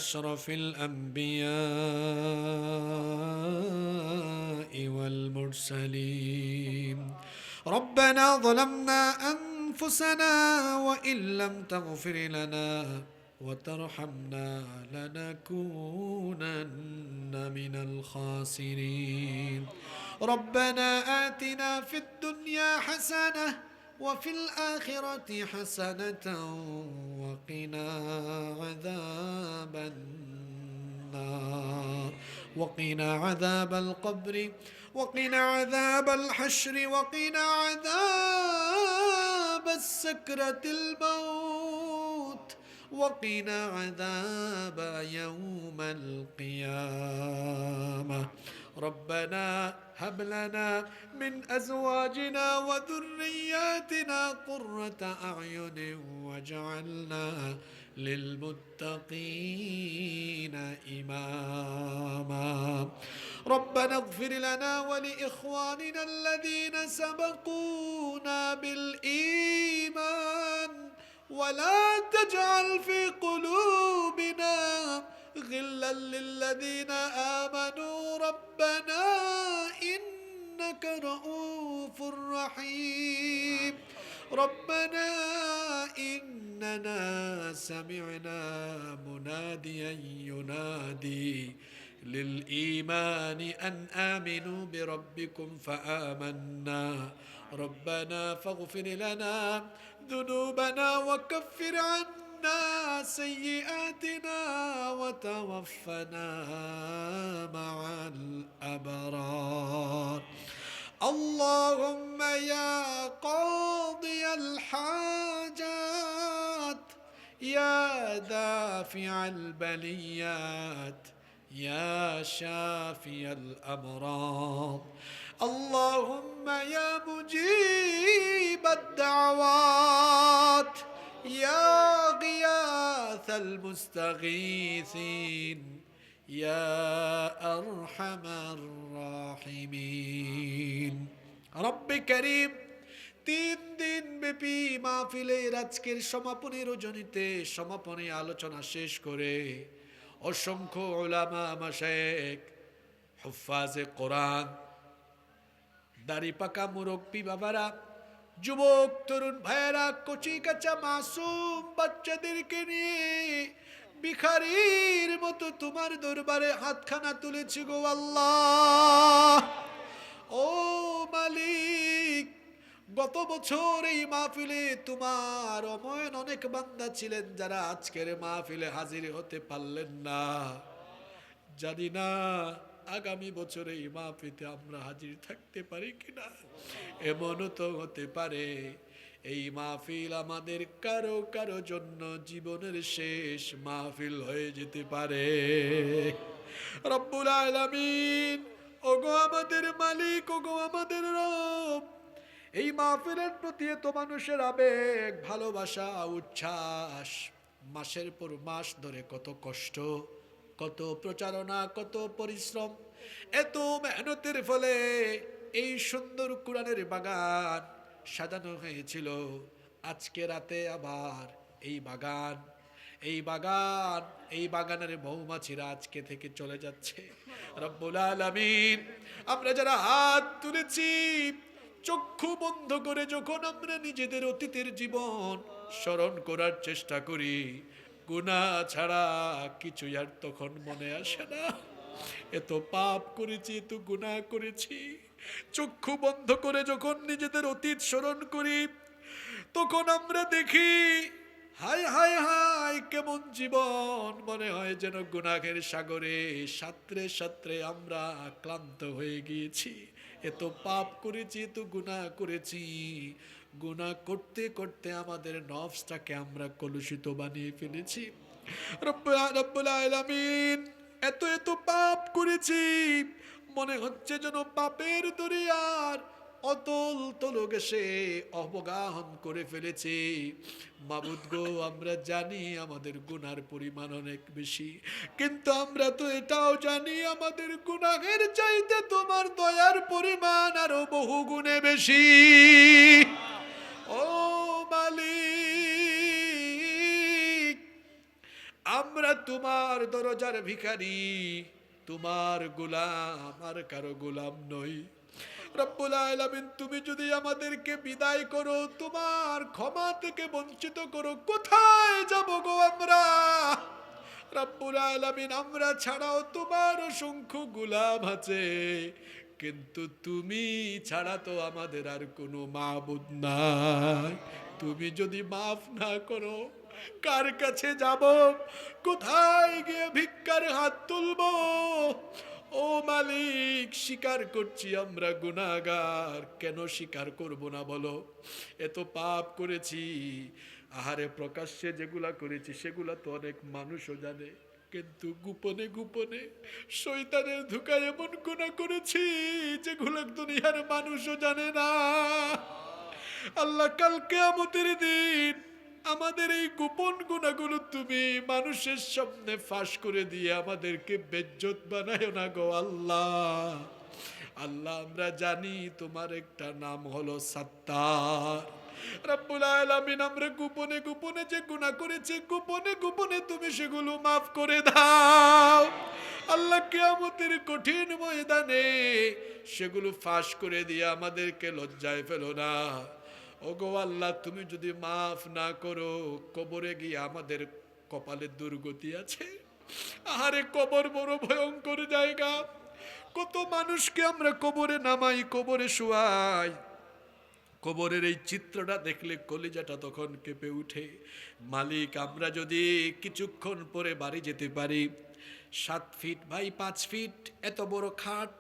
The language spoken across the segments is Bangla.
أشرف الأنبياء والمرسلين ربنا ظلمنا أنفسنا وإن لم تغفر لنا وترحمنا لنكونن من الخاسرين ربنا آتنا في الدنيا حسنة وفي الآخرة حسنة وقنا عذاب النار وقنا عذاب القبر وقنا عذاب الحشر وقنا عذاب السكرة الموت وقنا عذاب يوم القيامة ربنا هب لنا من أزواجنا وذرياتنا قرة أعين واجعلنا للمتقين إماما ربنا اغفر لنا ولإخواننا الذين سبقونا بالإيمان ولا تجعل في قلوبنا غلا للذين آمنوا ربنا إنك رؤوف رحيم ربنا إننا سمعنا مناديا ينادي للإيمان أن آمنوا بربكم فآمنا ربنا فاغفر لنا ذنوبنا وكفر عنا سيئاتنا وتوفنا مع الأبرار اللهم يا قاضي الحاجات يا دافع البليات يا شافي الأمراض اللهم يا مجيب الدعوات يا غياث المستغيثين يا أرحم الراحمين رب كريم 3 দিন ব্যাপী মাহফিলের আজকের সমাপনী রজনীতে সমাপনী আলোচনা শেষ করে অসংখ্য উলামা মাশায়েখ হুফাজে কোরআন দাড়ি পাকা মুরব্বী বাবারা যুবক তরুণ ভাইয়েরা কচি কাঁচা মাসুম বাচ্চাদেরকে নিয়ে ভিখারির মতো তোমার দরবারে হাতখানা তুলেছি গো আল্লাহ ও মালিক গত বছর এই মাহফিলে তোমার অমন অনেক বান্দা ছিলেন যারা আজকের মাহফিলে হাজির হতে পারলেন না জানি না আগামী বছরে এই মাহফিলে আমরা হাজির থাকতে পারি কিনা এমনও তো হতে পারে এই মাহফিল আমাদের কারো কারো জন্য জীবনের শেষ মাহফিল হয়ে যেতে পারে রব্বুল আলামিন ওগো আমাদের মালিক ওগো আমাদের রব এই মাহফিলের প্রতি এত মানুষের আবেগ ভালোবাসা উচ্ছ্বাস মাসের পর মাস ধরে কত কষ্ট কত প্রচারণা কত পরিশ্রম এত মেহনতের ফলে এই সুন্দর কোরআনের বাগান সাজানো হয়েছিল আজকে রাতে আবার এই বাগানের মৌমাছিরা আজকে থেকে চলে যাচ্ছে রব্বুল আলামিন আমরা যারা হাত তুলেছি চক্ষু বন্ধ করে যখন আমরা নিজেদের অতীতের জীবন স্মরণ করার চেষ্টা করি গুনাহ ছাড়া কিছু আর তখন মনে আসে না এত পাপ করেছি এত গুনাহ করেছি চক্ষু বন্ধ করে যখন নিজেদের অতীত স্মরণ করি তখন আমরা দেখি হায় হায় হায় কেমন জীবন মনে হয় যেন গুনাহের সাগরে সাঁতরে সাঁতরে আমরা ক্লান্ত হয়ে গিয়েছি এত পাপ করেছি এত গুনাহ করেছি গুনাহ করতে করতে আমাদের নফসটাকে আমরা কলুষিত বানিয়ে ফেলেছি রব্বুল আলামিন এত এত পাপ করেছি মনে হচ্ছে যেন পাপের দরিয়ার অতল তলদেশে অবগাহন করে ফেলেছি মাবুদ গো আমরা জানি আমাদের গুনার পরিমাণ অনেক বেশি কিন্তু আমরা তো এটাও জানি আমাদের গুনাহের চাইতে তোমার দয়ার পরিমাণ আরো বহু গুণে বেশি ও মালিক আমরা তোমার দরজার ভিখারি, তোমার গোলাম, আর কারো গোলাম নই। রব্বুল আলামিন, তুমি যদি আমাদেরকে বিদায় করো, তোমার ক্ষমা থেকে বঞ্চিত করো, কোথায় যাব গো আমরা? রব্বুল আলামিন, আমরা ছাড়াও তোমার অসংখ্য গোলাম আছে, কিন্তু তুমি ছাড়া তো আমাদের আর কোনো মাবুদ নাই। তুমি যদি মাফ না করো, কার কাছে যাব? কোথায় গিয়ে ভিক্ষার হাত তুলবো? ও মালিক, স্বীকার করছি আমরা গুনাহগার। কেন স্বীকার করব না বলো? এত পাপ করেছি, আহারে প্রকাশ্যে যেগুলা করেছি সেগুলা তো অনেক মানুষও জানে, কিন্তু গোপনে গোপনে শয়তানের ধোঁকায় এমন গুনাহ করেছি যেগুলো দুনিয়ার মানুষও জানে না। আল্লাহ, কাল কিয়ামতের দিন আমাদের এই গোপন গুনাহগুলো তুমি মানুষের সামনে ফাঁস করে দিয়ে আমাদেরকে বেজ্জত বানায় না গো আল্লাহ। আল্লাহ, আমরা জানি তোমার একটা নাম হলো সাত্তার। রব্বুল আলামিন, আমরা গোপনে গোপনে যে গুনাহ করেছি, গোপনে গোপনে তুমি সেগুলো মাফ করে দাও। আল্লাহ, কিয়ামতের কঠিন ময়দানে সেগুলো ফাঁস করে দিয়ে আমাদেরকে লজ্জায় ফেলো না। ওগো আল্লাহ, তুমি যদি মাফ না করো, কবরে গিয়ে আমাদের কপালের দুর্গতি আছে। আহারে, কবর বড় ভয়ঙ্কর জায়গা। কত মানুষকে আমরা কবরে নামাই, কবরে শুয়াই। কবরের এই চিত্রটা দেখলে কলিজাটা তখন কেঁপে উঠে। মালিক, আমরা যদি কিছুক্ষণ পরে বাড়ি যেতে পারি, 7 ফিট বাই 5 ফিট এত বড় খাট,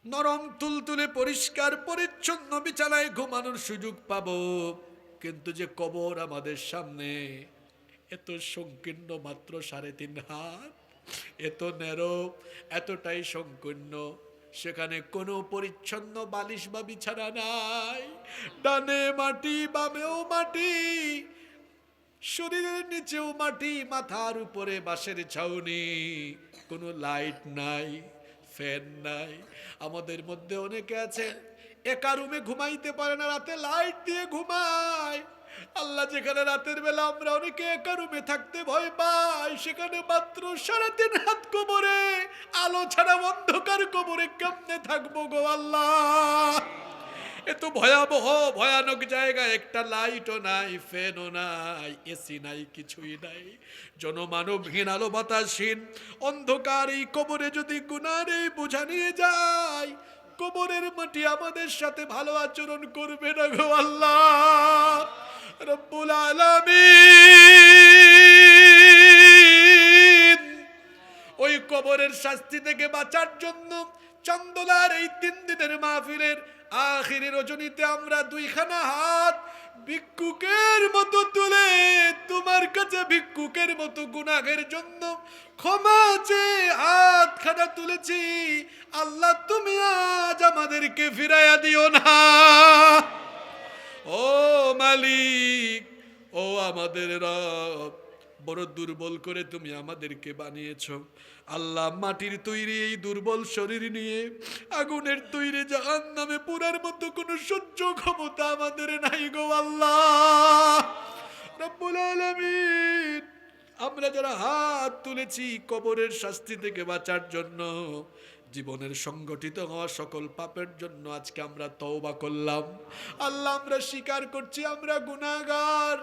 নরম তুলতুলে পরিষ্কার পরিচ্ছন্ন বিছানায় ঘুমানোর সুযোগ পাবো, কিন্তু যে কবর আমাদের সামনে, এত সংকীর্ণ, মাত্র 3.5 হাত, এত ন্যারো, এতটাই সংকীর্ণ, সেখানে কোনো পরিচ্ছন্ন বালিশ বা বিছানা নাই। ডানে মাটি, বামেও মাটি, শরীরের নিচেও মাটি, মাথার উপরে বাঁশের ছাউনি, কোনো লাইট নাই, ফ্যান নাই। আমাদের মধ্যে অনেকে আছে একা রুমে ঘুমাইতে পারে না, রাতে লাইট দিয়ে ঘুমায়। আল্লাহ, যেখানে রাতের বেলা আমরা অনেকে একা রুমে থাকতে ভয় পাই, সেখানে মাত্র 3.5 হাত কবরে, আলো ছাড়া অন্ধকার কবরে কেমনে থাকবো গো আল্লাহ? এত ভয়াবহ ভয়ানক জায়গায় একটা লাইটও নাই, ফ্যানও নাই, এসি নাই, কিছুই নাই। জনমানবহীন, আলো বাতাসহীন অন্ধকার এই কবরে যদি গুনার এই বোঝা নিয়ে যায়, কবরের মাটি আমাদের সাথে ভালো আচরণ করবে না গো আল্লাহ। রব্বুল আলামিন, ওই কবরের শাস্তি থেকে বাঁচার জন্য চন্দনার এই 3 দিনের মাহফিলের আখিরি রজনীতে আমরা 2খানা হাত ভিক্ষুকের মতো তুলে তোমার কাছে ভিক্ষুকের মতো গুনাহের জন্য ক্ষমা চেয়ে হাতখানা তুলেছি। আল্লাহ, তুমি আজ আমাদেরকে ফিরাইয়া দিও না। ও মালিক, ও আমাদের রব, বড় দুর্বল করে তুমি আমাদেরকে বানিয়েছো। আল্লাহ, মাটির তৈরি এই দুর্বল শরীর নিয়ে আগুনের তৈরি জাহান্নামে পুরার মতো কোনো সহ্য ক্ষমতা আমাদের নাই গো আল্লাহ। রব্বুল আলামিন, আমরা যারা হাত তুলেছি কবরের শাস্তি থেকে বাঁচার জন্য, জীবনের সংগঠিত হওয়া সকল পাপের জন্য আজকে আমরা তওবা করলাম। আল্লাহ, আমরা স্বীকার করছি আমরা গুনাহগার,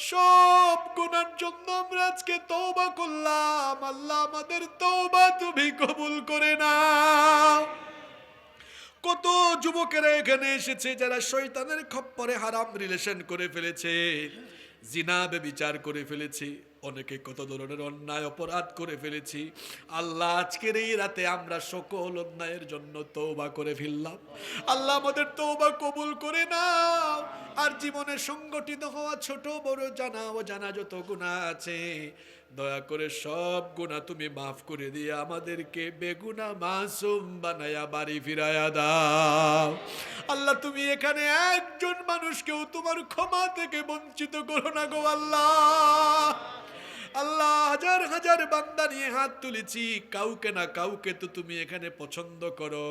সব গুনার জন্য আমরা আজকে তওবা করলাম। আল্লাহ, আমাদের তওবা তুমি কবুল করে নাও। কত যুবকেরা এখানে এসেছে যারা শয়তানের খপ্পরে হারাম রিলেশন করে ফেলেছে, জিনা ব্যভিচার করে ফেলেছি, অনেকে কত ধরনের অন্যায় অপরাধ করে ফেলেছি। আল্লাহ, আজকের এই রাতে আমরা সকল অন্যায়ের জন্য তওবা করে ফেললাম। আল্লাহ, আমাদের তওবা কবুল করে নাও। আর জীবনে সংগঠিত হওয়া ছোট বড় জানা ও জানা যত গুনাহ আছে, দয়া করে সব গুনাহ তুমি মাফ করে দিয়ে আমাদেরকে বেগুনাহ মাসুম বানায়া বাড়ি ফিরায়া দাও। আল্লাহ, তুমি এখানে একজন মানুষকেও তোমার ক্ষমা থেকে বঞ্চিত করো না গো আল্লাহ। আল্লাহ, হাজার হাজার বান্দা নিয়ে হাত তুলেছি, কাউকে না কাউকে তো তুমি এখানে পছন্দ করো।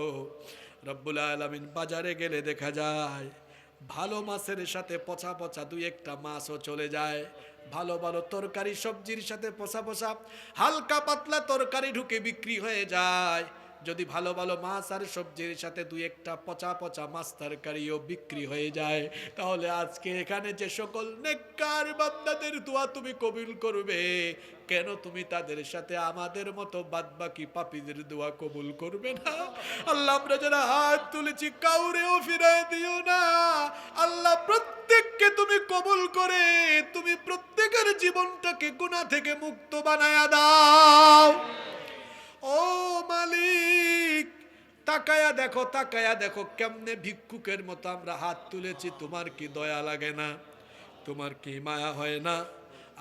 রব্বুল আলামিন, বাজারে গেলে দেখা যায় ভালো মাছের সাথে পচা পচা 2-1টা মাছও চলে যায়। ভালো ভালো তরকারি সবজির সাথে পচা পচা হালকা পাতলা তরকারি ঢুকে বিক্রি হয়ে যায়, যদি ভালো ভালো মাছ আর সবজির সাথে দুই একটা পচা পচা মাছ তরকারিও বিক্রি হয়ে যায়, তাহলে আজকে এখানে যে সকল নেককার বান্দাদের দোয়া তুমি কবুল করবে, কেন তুমি তাদের সাথে আমাদের মতো বাদবাকি পাপীদের দোয়া কবুল করবে না? আল্লাহ, আমরা যারা হাত তুলেছি কাউরেও ফিরায় দিও না। আল্লাহ, প্রত্যেককে তুমি কবুল করে তুমি প্রত্যেকের জীবনটাকে গুনাহ থেকে মুক্ত বানায়া দাও। ও মালিক, তাকায়া দেখো কেমনে ভিক্ষুকের মতো আমরা হাত তুলেছি, তোমার কি দয়া লাগে না? তোমার কি মায়া হয় না?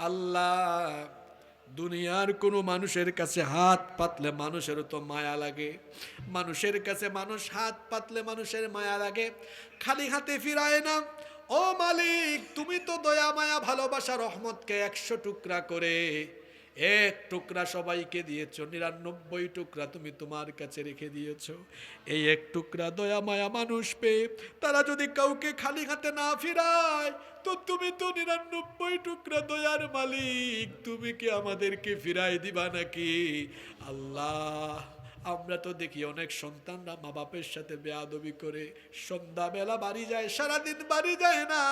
আল্লাহ, দুনিয়ার কোনো মানুষের কাছে হাত পাতলে মানুষেরও তো মায়া লাগে, মানুষের কাছে মানুষ হাত পাতলে মানুষের মায়া লাগে, খালি হাতে ফিরায় না। ও মালিক, তুমি তো দয়া মায়া ভালোবাসা রহমতকে 100 টুকরা করে 1 টুকরা সবাইকে দিয়েছো, 99 টুকরা তুমি তোমার কাছে রেখে দিয়েছো। এই 1 টুকরা দয়া মায়া মানুষ পেয়ে তারা যদি কাউকে খালি হাতে না ফিরায়, তো তুমি তো 99 টুকরা দয়ার মালিক, তুমি কি আমাদেরকে ফিরাই দিবা নাকি? আল্লাহ, আমরা তো দেখি অনেক সন্তানরা মা বাপের সাথে বেয়াদবি করে সন্ধ্যাবেলা বাড়ি যায়, সারাদিন বাড়ি যায় না,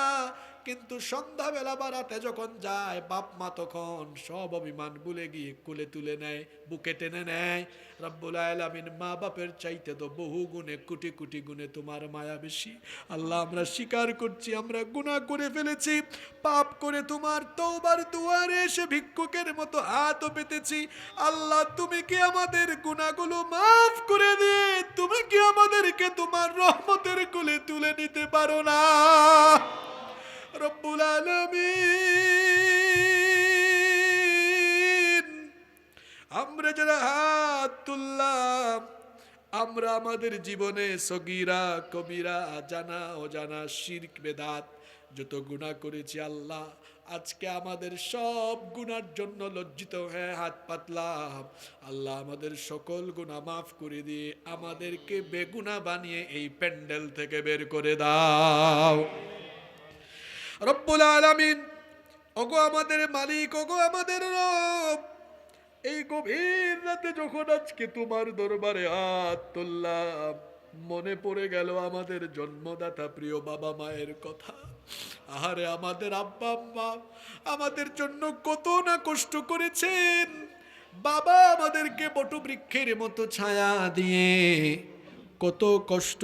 কিন্তু সন্ধ্যাবেলা বাড়াতে যখন যায় বাপ মা তখন সব অভিমান ভুলে গিয়ে কোলে তুলে নেয়, বুকে টেনে নেয়। রব্বুল আলামিন, মা বাপের চাইতে তো বহু গুণে কোটি কোটি গুণে তোমার মায়া বেশি। আল্লাহ, আমরা স্বীকার করছি আমরা গুনাহ করে ফেলেছি, পাপ করে তোমার তওবার দুয়ারে এসে ভিক্ষুকের মতো হাত পেতেছি। আল্লাহ, তুমি কি আমাদের গুনাহগুলো মাফ করে দিয়ে তুমি কি আমাদেরকে তোমার রহমতের কোলে তুলে নিতে পারো না? রব্বুল আলামিন, আমরা যারা হাত তুললাম, আমরা আমাদের জীবনে সগীরা কবিরা জানা অজানা শিরক বেদাত যত গুনাহ করেছি, আল্লাহ আজকে আমাদের সব গুনার জন্য লজ্জিত হয়ে হাত পাতলাম। আল্লাহ, আমাদের সকল গুনাহ মাফ করে দিয়ে আমাদেরকে বেগুনাহ বানিয়ে এই প্যান্ডেল থেকে বের করে দাও। রব্বুল আলামিন, ওগো আমাদের মালিক, ওগো আমাদের রব, এই গভীর রাতে যখন আজকে তোমার দরবারে হাত তুললাম, মনে পড়ে গেল আমাদের জন্মদাতা প্রিয় বাবা মায়ের কথা। আহারে, আমাদের আব্বা আম্মা আমাদের জন্য কত না কষ্ট করেছেন। বাবা আমাদেরকে বটবৃক্ষের মতো ছায়া দিয়ে কত কষ্ট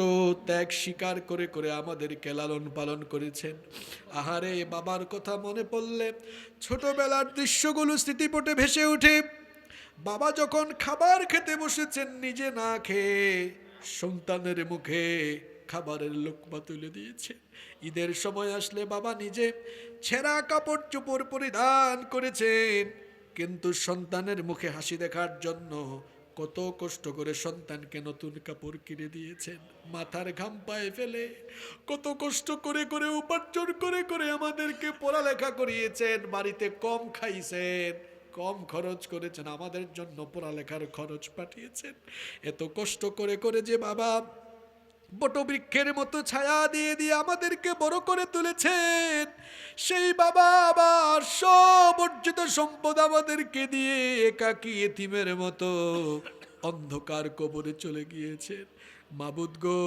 ত্যাগ স্বীকার করে করে আমাদেরকে লালন পালন করেছেন। আহারে, বাবার কথা মনে পড়লে ছোটবেলার দৃশ্যগুলো স্মৃতিপটে ভেসে ওঠে। বাবা যখন খাবার খেতে বসেছেন, নিজে না খেয়ে সন্তানের মুখে খাবারের লোকমা তুলে দিয়েছে। ঈদের সময় আসলে বাবা নিজে ছেঁড়া কাপড় চোপড় পরিধান করেছেন, কিন্তু সন্তানের মুখে হাসি দেখার জন্য কত কষ্ট করে সন্তানকে নতুন কাপড় কিনে দিয়েছেন, মাথার ঘাম পায়ে ফেলে কত কষ্ট করে করে উপার্জন করে করে আমাদেরকে পড়ালেখা করিয়েছেন। বাড়িতে কম খাইছেন, কম খরচ করেছেন, আমাদের জন্য পড়ালেখার খরচ পাঠিয়েছেন। এত কষ্ট করে করে যে বাবা বটবৃক্ষের মতো ছায়া দিয়ে দিয়ে আমাদেরকে বড় করে তুলেছেন, সেই বাবা আবার সব অর্জিত সম্পদ আমাদেরকে দিয়ে একাকী এতিমের মতো অন্ধকার কবরে চলে গিয়েছেন। মাবুদ গো,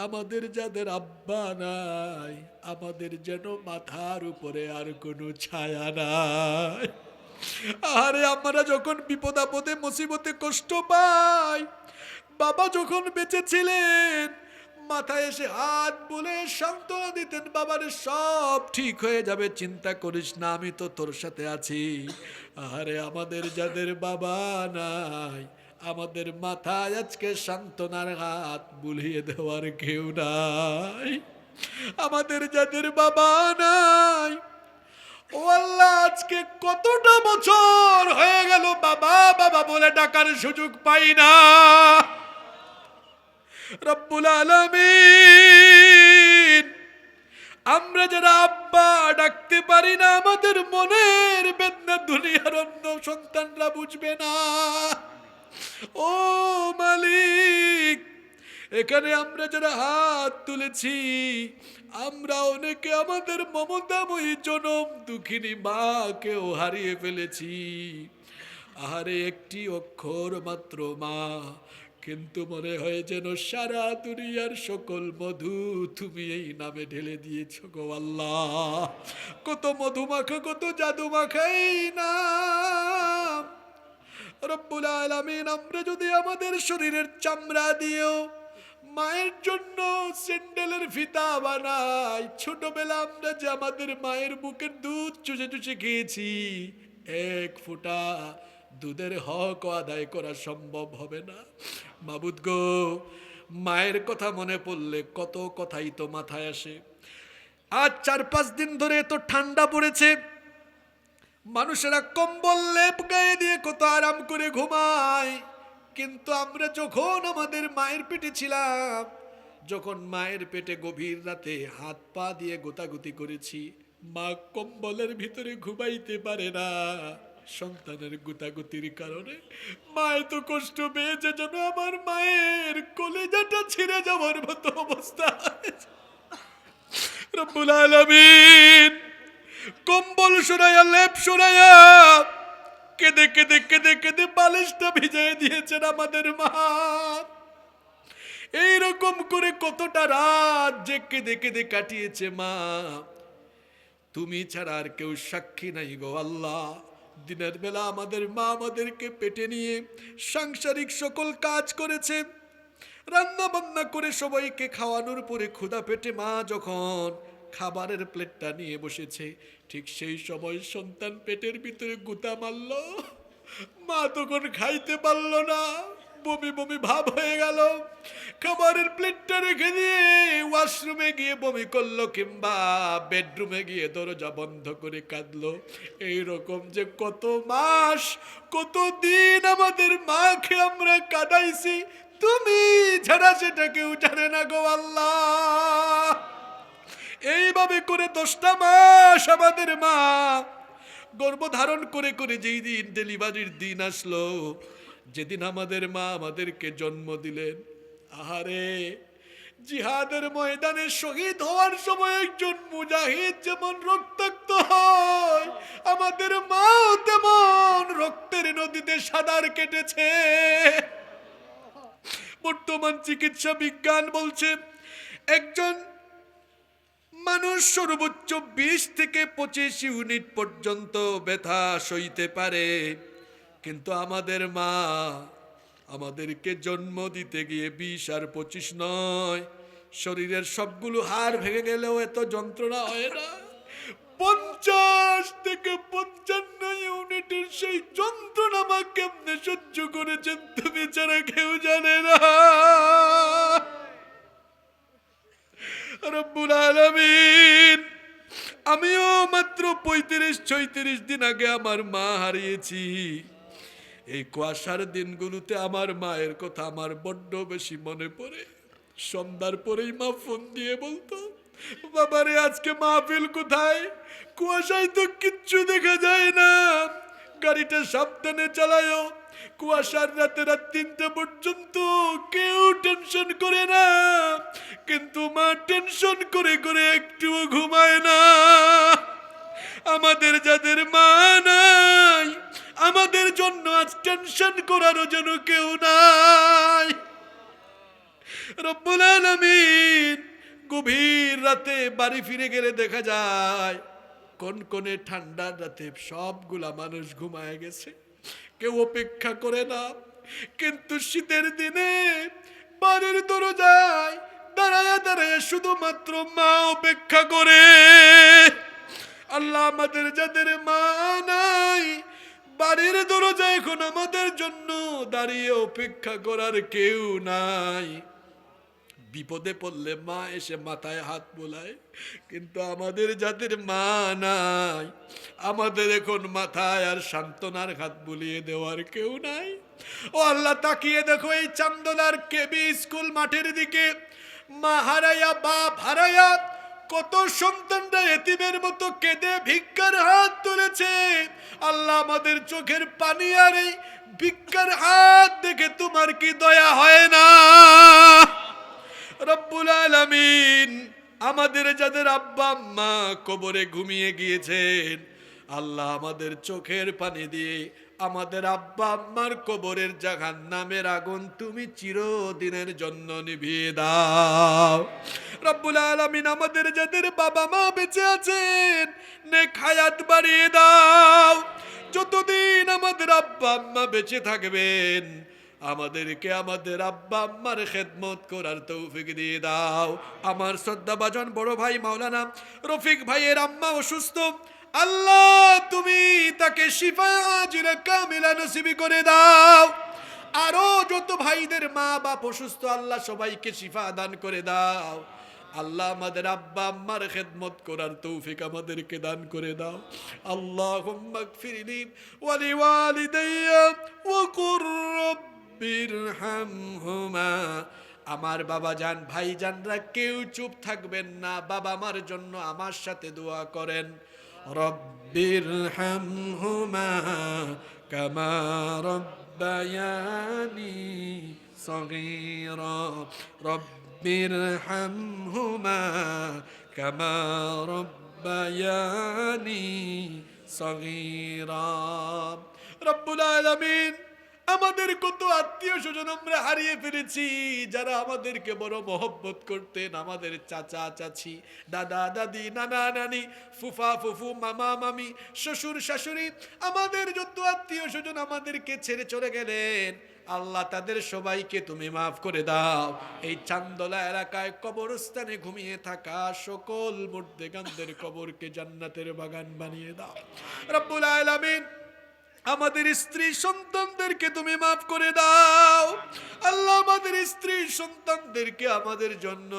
আমাদের যাদের আব্বা নাই, আমাদের যেন মাথার উপরে আর কোনো ছায়া নাই। আরে, আমরা যখন বিপদ আপদে মুসিবতে কষ্ট পাই, বাবা যখন বেঁচে ছিলেন মাথায় এসে হাত বুলে সান্ত্বনা দিতেন, বাবারে সব ঠিক হয়ে যাবে, চিন্তা করিস না, আমি তো তোর সাথে আছি। আরে, আমাদের যাদের বাবা নাই, আমাদের মাথায় আজকে সান্ত্বনার হাত বুলিয়ে দেওয়ার কেউ নাই। আমাদের যাদের বাবা নাই, ও আল্লাহ, আজকে কতটা বছর হয়ে গেল বাবা বাবা বলে ডাকার সুযোগ পাই না। রব্বুল আলামিন, আমরা যারা আব্বা ডাকতে পারি না, আমাদের মনের বেদনা দুনিয়ার অন্য সন্তানরা বুঝবে না। ও মালিক, এখানে আমরা যারা হাত তুলেছি, আমরা অনেকে আমাদের মমতাময়ী জনম দুঃখিনী মাকেও হারিয়ে ফেলেছি। আহারে, একটি অক্ষর মাত্র মা, কিন্তু মনে হয় যেন সারা দুনিয়ার সকল মধু তুমি এই নামে ঢেলে দিয়েছ গো আল্লাহ। কত মধুমাখা, কত জাদু মাখা এই নাম। রব্বুল আলামিন, আমরা যদি আমাদের শরীরের চামড়া দিয়েও মায়ের জন্য স্যান্ডেলের ফিতা বানাই, ছোটবেলা আমরা যে আমাদের মায়ের বুকের দুধ চুষে চুষে খেয়েছি, এক ফোঁটা দুধের হক আদায় করা সম্ভব হবে না। মাবুদ গো, মায়ের কথা মনে পড়লে কত কথাই তো মাথায় আসে। আজ 4-5 দিন ধরে এত ঠান্ডা পড়েছে, মানুষেরা কম্বল লেপ গায়ে দিয়ে কত আরাম করে ঘুমায়। কিন্তু আমরা যখন আমাদের মায়ের পেটে ছিলাম, যখন মায়ের পেটে গভীর রাতে হাত পা দিয়ে গোতাগুতি করেছি, মা কম্বলের ভিতরে ঘুমাইতে পারে না সন্তানের গুতাগুতির কারণে। মা এত কষ্ট পেয়েছে যেন আমার মায়ের কলেজাটা ছিঁড়ে যাওয়ার মতো অবস্থা। রব্বুল আলামিন, কম্বল সরাইয়া লেপ সরাইয়া কেঁদে কেঁদে কেঁদে কেঁদে বালিশটা ভিজিয়ে দিয়েছেন আমাদের মা। এইরকম করে কতটা রাত যে কেঁদে কেঁদে কাটিয়েছে মা, তুমি ছাড়া আর কেউ সাক্ষী নাই গো আল্লাহ। দিনের বেলা আমাদের মা আমাদেরকে পেটে নিয়ে সাংসারিক সকল কাজ করেছে, রান্না বান্না করে সবাইকে খাওয়ানোর পরে ক্ষুধা পেটে মা যখন খাবারের প্লেটটা নিয়ে বসেছে, ঠিক সেই সময় সন্তান পেটের ভিতরে গুতা মারল। মা তখন খাইতে পারল না, বমি বমি ভাব হয়ে গেল। খাবারের প্লেটটা রেখে দিয়ে ওয়াশরুমে গিয়ে বমি করলো, কিংবা বেডরুমে গিয়ে দরজা বন্ধ করে কাঁদলো। এইরকম যে কত মাস, কত দিন আমাদের মাকে আমরা কাঁদাইছি, তুমি ছাড়া সেটা কেউ জানে না গো আল্লাহ। এইভাবে করে 10টা মাস আমাদের মা গর্ভধারণ করে করে যেই দিন ডেলিভারির দিন আসলো, যেদিন আমাদের মা আমাদেরকে জন্ম দিলেন, আহারে, জিহাদের ময়দানে শহীদ হওয়ার সময় একজন মুজাহিদ যেমন রক্তাক্ত হয়, আমাদের মাও তেমন রক্তের নদীতে সাঁতার কেটেছে। বর্তমান চিকিৎসা বিজ্ঞান বলছে একজন মানুষ সর্বোচ্চ 20 থেকে 25 ইউনিট পর্যন্ত ব্যথা সইতে পারে, কিন্তু আমাদের মা আমাদেরকে জন্ম দিতে গিয়ে 20 আর 25 নয়, শরীরের সবগুলো হাড় ভেঙে গেলেও এত যন্ত্রণা হয় না। 50 থেকে 55 ইউনিটের সেই যন্ত্রণা মা কেমনে সহ্য করেছেন তুমি ছাড়া কেউ জানে না। রব্বুল আলামিন, আমিও মাত্র 35-36 দিন আগে আমার মা হারিয়েছি। এই কুয়াশার দিনগুলোতে আমার মায়ের কথা আমার বড্ড বেশি মনে পড়ে। সন্ধ্যার পরেই মা ফোন দিয়ে বলতো, বাবারে আজকে মাহফিল কোথায়? কুয়াশায় তো কিচ্ছু দেখা যায় না, গাড়িটা সাবধানে চালায়ো। কুয়াশার রাতে রাত 3টা পর্যন্ত কেউ টেনশন করে না, কিন্তু মা টেনশন করে করে একটুও ঘুমায় না। আমাদের যাদের মা নাই, আমাদের জন্য আজ টেনশন করারও যেন কেউ নাই। রব্বুল আলামিন, গভীর রাতে বাড়ি ফিরে গেলে দেখা যায় কনকনে ঠান্ডার রাতে সবগুলা মানুষ ঘুমায় গেছে, কেউ অপেক্ষা করে না। কিন্তু শীতের দিনে বাড়ির দরজায় দাঁড়ায় দাঁড়ায় শুধুমাত্র মা অপেক্ষা করে। আল্লাহ, আমাদের যাদের মা নাই, বাড়ির দরজায় এখন আমাদের জন্য দাঁড়িয়ে অপেক্ষা করার কেউ নাই। বিপদে পড়লে মা এসে মাথায় হাত বোলায়, কিন্তু আমাদের যাদের মা নাই, আমাদের এখন মাথায় আর সান্ত্বনার হাত বুলিয়ে দেওয়ার কেউ নাই। ও আল্লাহ, তাকিয়ে দেখো এই চান্দনার কেবি স্কুল মাঠের দিকে। মা হারাইয়া, বাপ হারাইয়া কত সন্তানরা এতিমের মতো কেঁদে ভিক্ষার হাত তুলেছে। আল্লাহ, আমাদের চোখের পানি আর এই ভিক্ষার হাত দেখে তোমার কি দয়া হয় না? রব্বুল আলামিন আমাদের যাদের আব্বা আম্মা কবরে ঘুমিয়ে গিয়েছেন, আল্লাহ আমাদের চোখের পানি দিয়ে আমাদের আব্বা আম্মার কবরের জাহান্নামের আগুন তুমি চিরদিনের জন্য নিভিয়ে দাও। রব্বুল আলামিন আমাদের যাদের বাবা মা বেঁচে আছেন, নেক হায়াত বাড়িয়ে দাও। যতদিন আমাদের আব্বা আম্মা বেঁচে থাকবেন, আমাদেরকে আমাদের আব্বা আম্মার খেদমত করার তৌফিক দিয়ে দাও। আমার শ্রদ্ধাভাজন বড় ভাই মাওলানা রফিক ভাইয়ের আম্মা অসুস্থ, আল্লাহ তুমি তাকে শিফায়ে আজিলা কামিলা নসিব করে দাও। আরো যত ভাইদের মা বাপ অসুস্থ, আল্লাহ সবাইকে শিফা দান করে দাও। আল্লাহ আমাদের আব্বা আম্মার খেদমত করার তৌফিক আমাদেরকে দান করে দাও। আল্লাহুম্মা গফিরলি ওয়া লিওয়ালিদাইয়া ওয়া কুর বিরহামহুমা। আমার বাবা জান ভাই জানরা কেউ চুপ থাকবেন না, বাবা মার জন্য আমার সাথে দোয়া করেন। রব্বিরহামহুমা কামা রব্বায়ানি সগীরা। রব্বিরহামহুমা কামা রব্বায়ানি সগীরা। রব্বুল আলামিন আমাদের কত আত্মীয় স্বজন আমরা হারিয়ে ফেলেছি, যারা আমাদেরকে বড় মহব্বত করতেন। আমাদের চাচা চাচি, দাদা দাদি, নানা নানি, ফুফা ফুফু, মামা মামি, শ্বশুর শাশুড়ি, আমাদের যত আত্মীয় স্বজন আমাদেরকে ছেড়ে চলে গেলেন, আল্লাহ তাদের সবাইকে তুমি মাফ করে দাও। এই চান্দলা এলাকায় কবরস্থানে ঘুমিয়ে থাকা সকল মুর্দেগানদের কবরকে জান্নাতের বাগান বানিয়ে দাও। রব্বুল আলামিন আমাদের স্ত্রী সন্তানদেরকে তুমি মাফ করে দাও। আল্লাহ আমাদের স্ত্রী সন্তানদেরকে আমাদের জন্য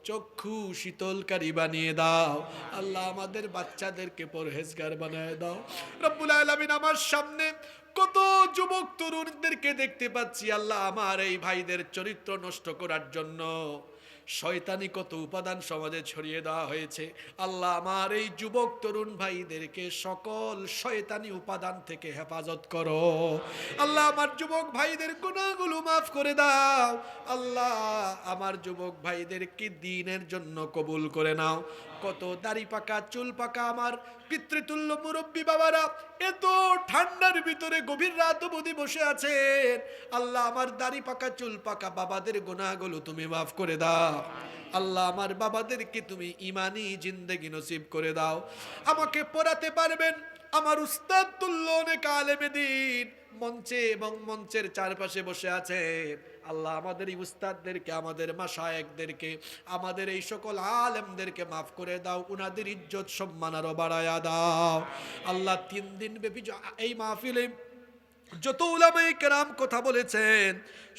চক্ষু শীতলকারী বানিয়ে দাও। আল্লাহ আমাদের বাচ্চাদেরকে পরহেজগার বানিয়ে দাও। রব্বুল আলামিন আমার সামনে কত যুবক তরুণদেরকে দেখতে পাচ্ছি, আল্লাহ আমার এই ভাইদের চরিত্র নষ্ট করার জন্য শয়তানি কত উপাদান সমাজে ছড়িয়ে দেওয়া হয়েছে। আল্লাহ আমার এই যুবক তরুণ ভাইদেরকে সকল শয়তানি উপাদান থেকে হেফাজত করো। আল্লাহ আমার যুবক ভাইদের গুনাহগুলো মাফ করে দাও। আল্লাহ আমার যুবক ভাইদেরকে দ্বীনের জন্য কবুল করে নাও। কত দাড়ি পাকা চুল পাকা আমার পিতৃতুল্য মুরব্বী বাবারা এত ঠান্ডার ভিতরে গভীর রাত অবধি বসে আছেন, আল্লাহ আমার দাড়ি পাকা চুল পাকা বাবাদের গুনাহগুলো তুমি মাফ করে দাও। আল্লাহ আমার বাবাদেরকে তুমি ইমানি জিন্দেগি নসিব করে দাও। আমাকে পড়াতে পারবেন আমার উস্তাদ তুল্য অনেক আলেমে দ্বীন মঞ্চে এবং মঞ্চের চারপাশে বসে আছেন। আল্লাহ আমাদের এই উস্তাদদেরকে, আমাদের মাশায়েখদেরকে, আমাদের এই সকল আলেমদেরকে মাফ করে দাও। উনাদের ইজ্জত সম্মান আরো বাড়ায়া দাও। আল্লাহ 3 দিন ব্যাপী এই মাহফিলে যত উলামায়ে কেরাম কথা বলেছেন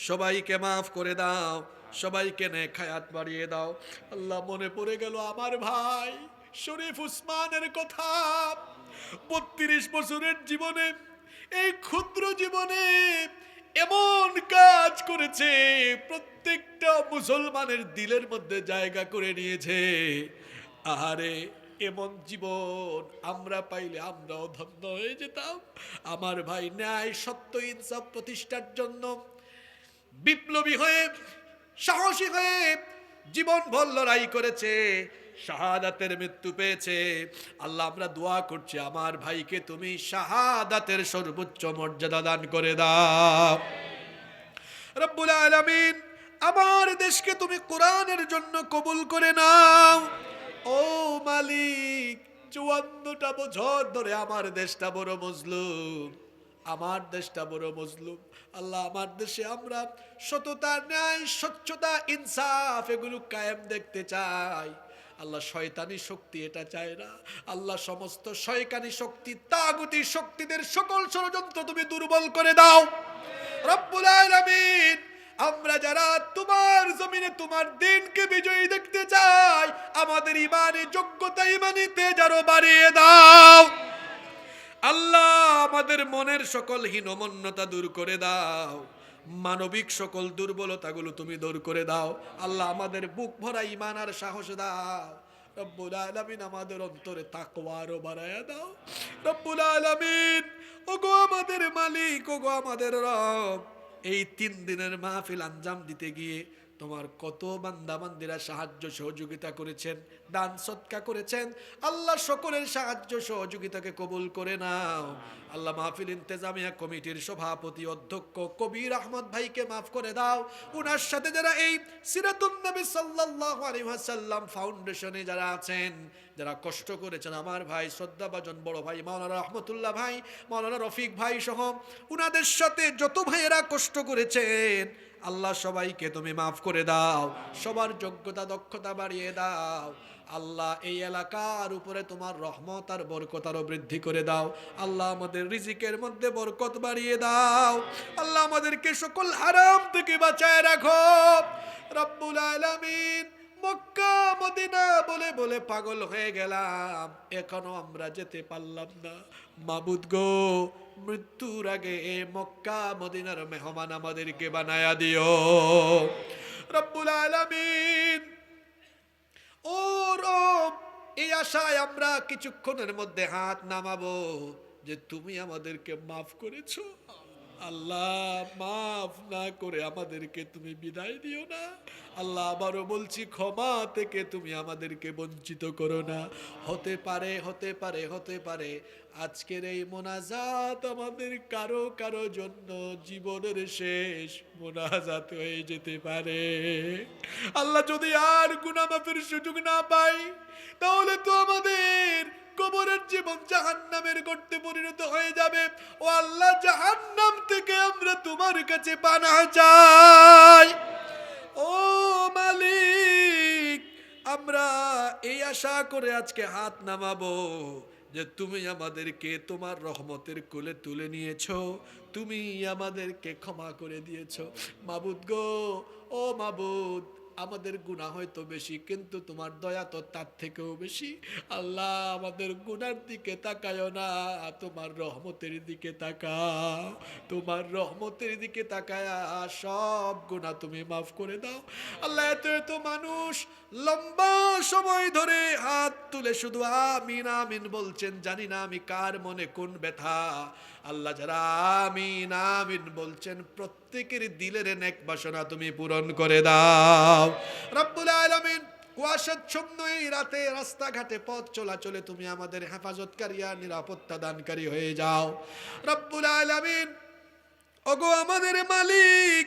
সবাইকে মাফ করে দাও, সবাইকে নেক হায়াত বাড়িয়ে দাও। আল্লাহ মনে পড়ে গেল আমার ভাই শরীফ উসমানের কথা। 32 বছরের জীবনে, এই ক্ষুদ্র জীবনে এমন কাজ করেছে, প্রত্যেকটা মুসলমানের দিলের মধ্যে জায়গা করে নিয়েছে। আরে এমন জীবন আমরা পাইলে আমরাও ধন্য হয়ে যেতাম। আমার ভাই ন্যায় সত্য ইনসাফ প্রতিষ্ঠার জন্য বিপ্লবী হয়ে, সাহসী হয়ে জীবনভর লড়াই করেছে, শাহাদাতের মৃত্যু পেয়েছে। আল্লাহ আমরা দোয়া করছি আমার ভাইকে তুমি শাহাদাতের সর্বোচ্চ মর্যাদা দান করে দাও। রব্বুল আলামিন আমার দেশকে তুমি কোরআনের জন্য কবুল করে নাও। ও মালিক 54টা বছর ধরে আমার দেশটা বড় মজলুম, আমার দেশটা বড় মজলুম। আল্লাহ আমার দেশে আমরা সততা, ন্যায়, স্বচ্ছতা, ইনসাফ এগুলো কায়েম দেখতে চাই। আল্লাহ শয়তানি শক্তি এটা চায় না। আল্লাহ সমস্ত শয়তানি শক্তি, তাগুতি শক্তিদের সকল ষড়যন্ত্র তুমি দুর্বল করে দাও। রব্বুল আলামিন আমরা যারা তোমার জমিনে তোমার দিনকে বিজয়ী দেখতে চাই, আমাদের ইমানি যোগ্যতা, ইমানি তেজ আরো বাড়িয়ে দাও। আল্লাহ আমাদের মনের সকল হীনমন্যতা দূর করে দাও, মানবিক সকল দুর্বলতাগুলো তুমি দূর করে দাও। আল্লাহ আমাদের বুক ভরা ঈমান আর সাহস দাও। রব্বুল আলামিন আমাদের অন্তরে তাকওয়া আরো বাড়ায়া দাও। রব্বুল আলামিন ওগো আমাদের মালিক, ওগো আমাদের রব, এই 3 দিনের মাহফিল আঞ্জাম দিতে গিয়ে তোমার কত বান্দা বান্দিরা সাহায্য সহযোগিতা করেছেন, দান সৎকা করেছেন। আল্লাহ সকলের সাহায্য সহযোগিতাকে কবুল করে নাও। আল্লাহ মাহফিল ইন্তেজামিয়া কমিটির সভাপতি অধ্যক্ষ কবির আহমদ ভাইকে মাফ করে দাও। উনার সাথে যারা এই সিরাতুন নবী সাল্লাল্লাহু আলাইহি ওয়াসাল্লাম ফাউন্ডেশনে যারা আছেন, যারা কষ্ট করেছেন, আমার ভাই শ্রদ্ধাভাজন বড় ভাই মাওলানা রহমতুল্লাহ ভাই, মাওলানা রফিক ভাই সহ উনাদের সাথে যত ভাইয়েরা কষ্ট করেছেন, আল্লাহ সবাইকে তুমি মাফ করে দাও, সবার যোগ্যতা দক্ষতা বাড়িয়ে দাও। আল্লাহ এই এলাকার উপরে তোমার রহমত আর বরকত আরো বৃদ্ধি করে দাও। আল্লাহ আমাদের রিজিকের মধ্যে বরকত বাড়িয়ে দাও। আল্লাহ আমাদেরকে সকল হারাম থেকে বাঁচায় রাখো রব্বুল আলামিন। মক্কা মদিনা বলে বলে পাগল হয়ে গেলাম, এখনো আমরা যেতে পারলাম না। মাবুদ গো, মৃত্যুর আগে মক্কা মদিনার মেহমান আমাদেরকে বানায়া দিও রব্বুল আলামিন। ও রব, এই আশায় আমরা কিছুক্ষণের মধ্যে হাত নামাবো যে তুমি আমাদেরকে মাফ করেছো। আল্লাহ, মাফ না করে আমাদেরকে তুমি বিদায় দিও না। আল্লাহ, আবারও বলছি, ক্ষমা থেকে তুমি আমাদেরকে বঞ্চিত করো না। হতে পারে হতে পারে হতে পারে আজকের এই মোনাজাত আমাদের কারো কারো জন্য জীবনের শেষ মোনাজাত হয়ে যেতে পারে। আল্লাহ, যদি আর গুনাহ মাফের সুযোগ না পাই, তাহলে তো আমাদের কবরের জীবন জাহান্নামের গর্তে পরিণত হয়ে যাবে। ও আল্লাহ, জাহান্নাম থেকে আমরা তোমার কাছে পানাহ চাই। ও মালিক, আমরা এই আশা করে আজকে হাত নামাবো যে তুমি আমাদেরকে তোমার রহমতের কোলে তুলে নিয়েছো, তুমি আমাদেরকে ক্ষমা করে দিয়েছো। মাবুদ গো, ও মাবুদ, আমাদের গুনাহ হয়তো বেশি, কিন্তু তোমার দয়া তো তার থেকেও বেশি। আল্লাহ, আমাদের গুনার দিকে তাকায়ও না, তোমার রহমতের দিকে তাকাও। তোমার রহমতের দিকে তাকায়া সব গুনাহ তুমি মাফ করে দাও। আল্লাহ, এত এত মানুষ লম্বা সময় ধরে হাত তুলে শুধু আমিন আমিন বলছেন, জানি না আমি কার মনে কোন ব্যথা। আল্লাহ, যারা আমিন আমিন বলছেন, প্রত্যেকের দিলের নেক বাসনা তুমি পূরণ করে দাও রব্বুল আলামিন। কুয়াশাচ্ছন্ন এই রাতে রাস্তাঘাটে পথ চলাচলে তুমি আমাদের হেফাজতকারী আর নিরাপত্তা দানকারী হয়ে যাও রব্বুল আলামিন। ওগো আমাদের মালিক,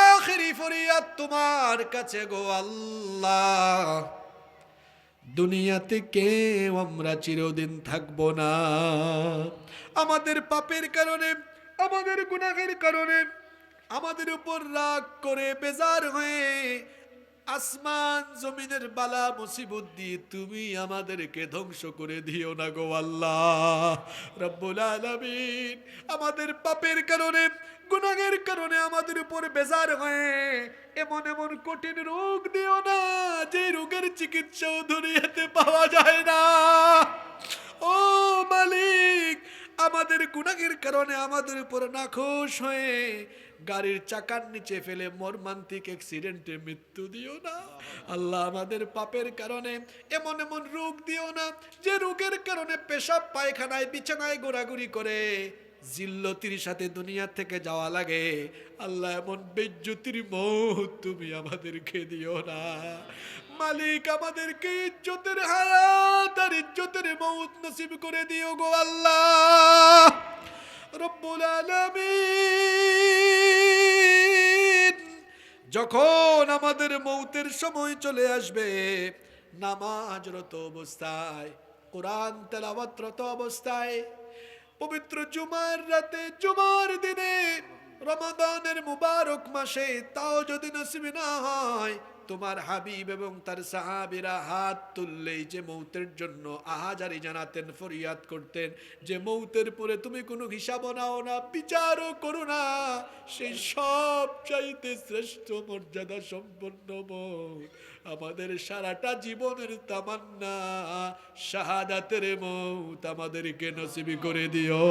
আখিরি ফরিয়াদ তোমার কাছে গো আল্লাহ। দুনিয়াতে কেউ আমরা চিরদিন থাকবো না। আমাদের পাপের কারণে, আমাদের গুনাহের কারণে আমাদের উপর রাগ করে বেজার হয়ে আসমান জমিনের বালা মুসিবত দিয়ে তুমি আমাদেরকে ধ্বংস করে দিও না গো আল্লাহ রব্বুল আলামিন। আমাদের পাপের কারণে, গুনাহের কারণে আমাদের উপর বেজার হয়ে এমন এমন কঠিন রোগ দিও না, যে রোগের চিকিৎসাও দুনিয়াতে পাওয়া যায় না। ও মালিক, আমাদের গুনাহের কারণে আমাদের উপর নাখোশ হয়ে গাড়ির চাকার নিচে ফেলে মর্মান্তিক অ্যাক্সিডেন্টে মৃত্যু দিও না আল্লাহ। আমাদের পাপের কারণে এমন এমন রোগ দিও না, যে রোগের কারণে পেশাব পায়খানায় বিছানায় ঘোরাঘুরি করে জিল্লতির সাথে দুনিয়া থেকে যাওয়া লাগে। আল্লাহ, এমন বেজ্জতির মৌত তুমি আমাদেরকে দিও না মালিক। আমাদেরকে ইজ্জতের হায়াত আর ইজ্জতের মৌত নসিব করে দিও গো আল্লাহ রব্বুল আলামিন। যখন আমাদের মৌতের সময় চলে আসবে, নামাজরত অবস্থায়, কোরআন তেলাওয়াতরত অবস্থায়, পবিত্র জুমার রাতে, জুমার দিনে, রমাদানের মুবারক মাসে, তাও যদি নসিব না হয়, তোমার হাবিব এবং তার সাহাবীরা হাত তুললেই যে মৌতের জন্য আহাজারি জানাতেন, ফরিয়াদ করতেন, যে মৌতের পরে তুমি কোনো হিসাব নাও না, বিচারও করো না, সেই সব চাইতে শ্রেষ্ঠ মর্যাদা সম্পন্ন মৌত আমাদের সারাটা জীবনের তামান্না শাহাদাতের মৌত আমাদেরকে নসিব করে দিও।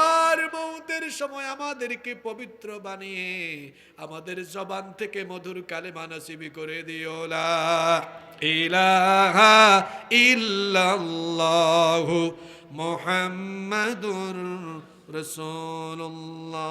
আর মৌতের সময় আমাদেরকে পবিত্র বানিয়ে আমাদের জবান থেকে মধুর কালেমা নসিব করে দিও। লা ইলাহা ইল্লাল্লাহু মুহাম্মাদুর রাসূলুল্লাহ।